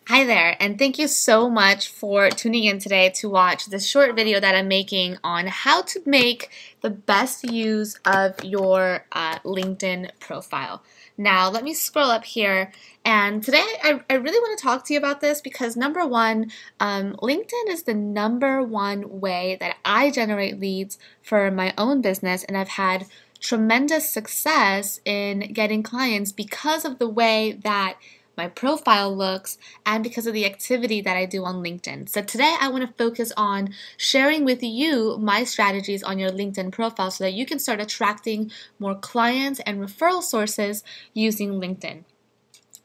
Hi there, and thank you so much for tuning in today to watch this short video that I'm making on how to make the best use of your LinkedIn profile. Now, let me scroll up here, and today I really want to talk to you about this because number one, LinkedIn is the number one way that I generate leads for my own business, and I've had tremendous success in getting clients because of the way that my profile looks and because of the activity that I do on LinkedIn. So today I want to focus on sharing with you my strategies on your LinkedIn profile so that you can start attracting more clients and referral sources using LinkedIn.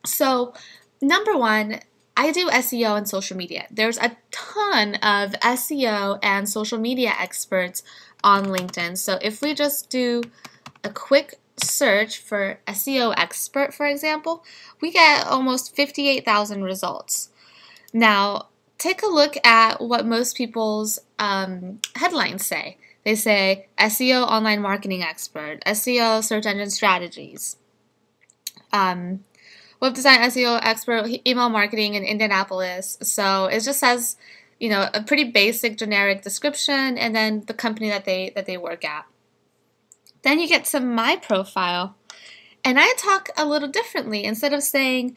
So number one, I do SEO and social media. There's a ton of SEO and social media experts on LinkedIn. So if we just do a quick search for SEO expert, for example, we get almost 58,000 results. Now, take a look at what most people's headlines say. They say SEO online marketing expert, SEO search engine strategies, web design SEO expert, email marketing in Indianapolis. So it just says, a pretty basic generic description and then the company that they work at. Then you get to my profile, and I talk a little differently. Instead of saying,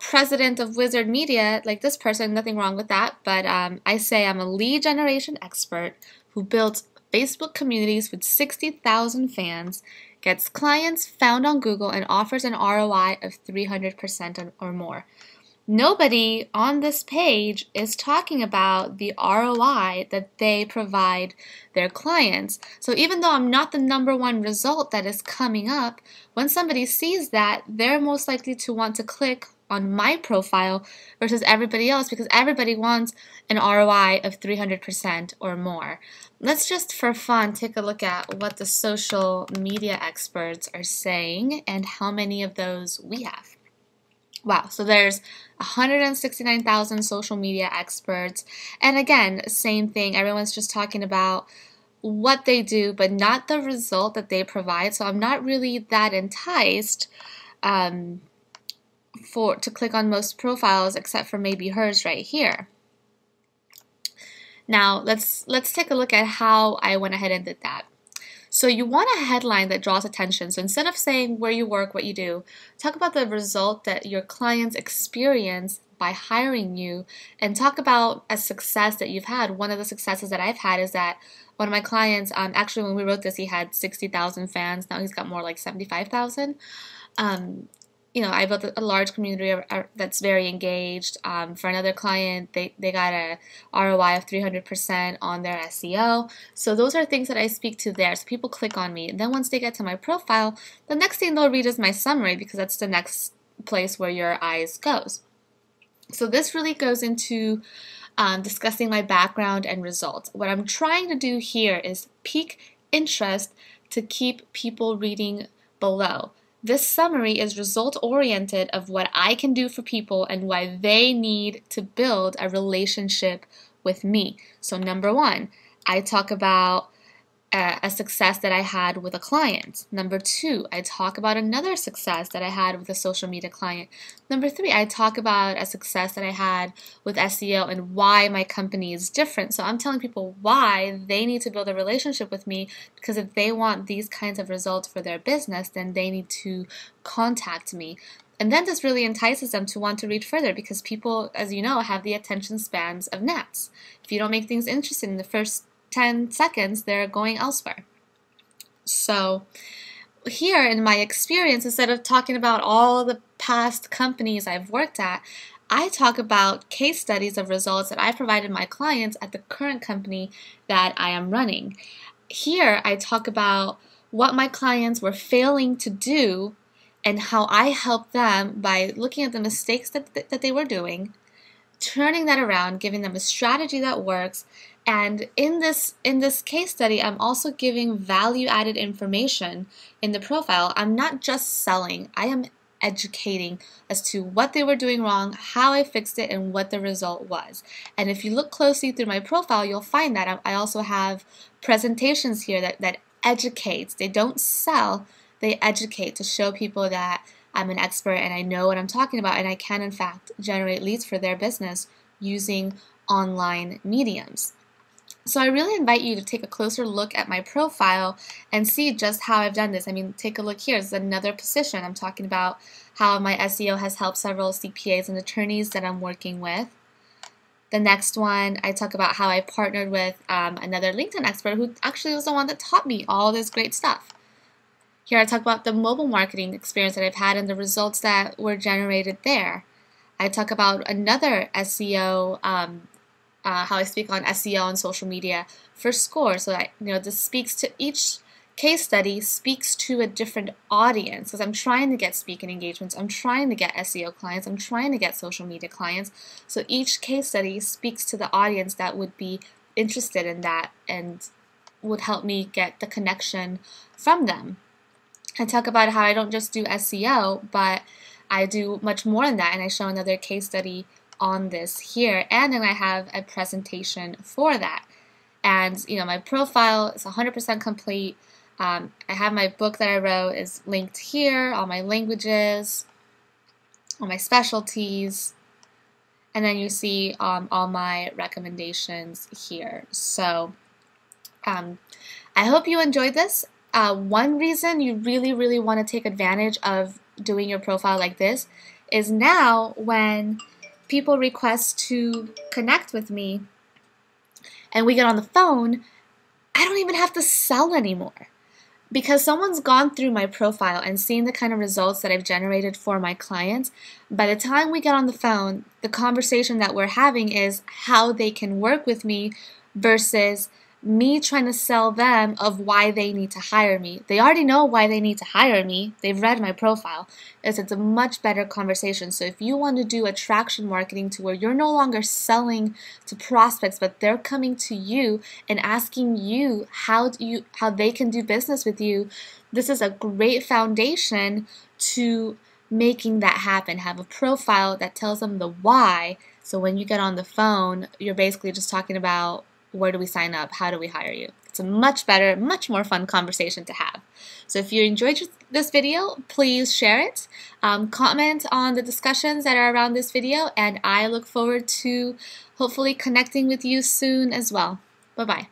president of Wizard Media, like this person, nothing wrong with that, but I say I'm a lead generation expert who built Facebook communities with 60,000 fans, gets clients found on Google, and offers an ROI of 300% or more. Nobody on this page is talking about the ROI that they provide their clients. So even though I'm not the number one result that is coming up, when somebody sees that, they're most likely to want to click on my profile versus everybody else because everybody wants an ROI of 300% or more. Let's just for fun take a look at what the social media experts are saying and how many of those we have. Wow, so there's 169,000 social media experts. And again, same thing. Everyone's just talking about what they do, but not the result that they provide. So I'm not really that enticed to click on most profiles except for maybe hers right here. Now, let's take a look at how I went ahead and did that. So you want a headline that draws attention. So instead of saying where you work, what you do, talk about the result that your clients experience by hiring you and talk about a success that you've had. One of the successes that I've had is that one of my clients, actually when we wrote this, he had 60,000 fans. Now he's got more like 75,000. I built a large community that's very engaged. For another client, they got a ROI of 300% on their SEO. So those are things that I speak to there. So people click on me. And then once they get to my profile, the next thing they'll read is my summary because that's the next place where your eyes goes. So this really goes into discussing my background and results. What I'm trying to do here is pique interest to keep people reading below. This summary is result-oriented of what I can do for people and why they need to build a relationship with me. So number one, I talk about a success that I had with a client. Number two, I talk about another success that I had with a social media client. Number three, I talk about a success that I had with SEO and why my company is different. So I'm telling people why they need to build a relationship with me because if they want these kinds of results for their business, then they need to contact me. And then this really entices them to want to read further because people, as you know, have the attention spans of gnats. If you don't make things interesting in the first 10 seconds, they're going elsewhere. So here in my experience, instead of talking about all the past companies I've worked at, I talk about case studies of results that I provided my clients at the current company that I am running. Here I talk about what my clients were failing to do and how I helped them by looking at the mistakes that they were doing, turning that around, giving them a strategy that works. And in this case study, I'm also giving value-added information in the profile. I'm not just selling. I am educating as to what they were doing wrong, how I fixed it, and what the result was. And if you look closely through my profile, you'll find that I also have presentations here that educates. They don't sell, they educate to show people that I'm an expert and I know what I'm talking about, and I can in fact generate leads for their business using online mediums. So I really invite you to take a closer look at my profile and see just how I've done this. I mean, take a look here. This is another position. I'm talking about how my SEO has helped several CPAs and attorneys that I'm working with. The next one, I talk about how I partnered with another LinkedIn expert who actually was the one that taught me all this great stuff. Here I talk about the mobile marketing experience that I've had and the results that were generated there. I talk about another SEO, how I speak on SEO on social media for Score. So that, this speaks to each case study, speaks to a different audience, because I'm trying to get speaking engagements, I'm trying to get SEO clients, I'm trying to get social media clients. So each case study speaks to the audience that would be interested in that and would help me get the connection from them. I talk about how I don't just do SEO, but I do much more than that, and I show another case study on this here, and then I have a presentation for that. And my profile is 100% complete. I have my book that I wrote is linked here, all my languages, all my specialties, and then you see all my recommendations here. So I hope you enjoyed this. One reason you really want to take advantage of doing your profile like this is now when people request to connect with me and we get on the phone, I don't even have to sell anymore. Because someone's gone through my profile and seen the kind of results that I've generated for my clients, by the time we get on the phone, the conversation that we're having is how they can work with me versus me trying to sell them of why they need to hire me. They already know why they need to hire me. They've read my profile. It's a much better conversation. So if you want to do attraction marketing to where you're no longer selling to prospects, but they're coming to you and asking you how they can do business with you, this is a great foundation to making that happen. Have a profile that tells them the why. So when you get on the phone, you're basically just talking about, where do we sign up? How do we hire you? It's a much better, much more fun conversation to have. So if you enjoyed this video, please share it. Comment on the discussions that are around this video, and I look forward to hopefully connecting with you soon as well. Bye-bye.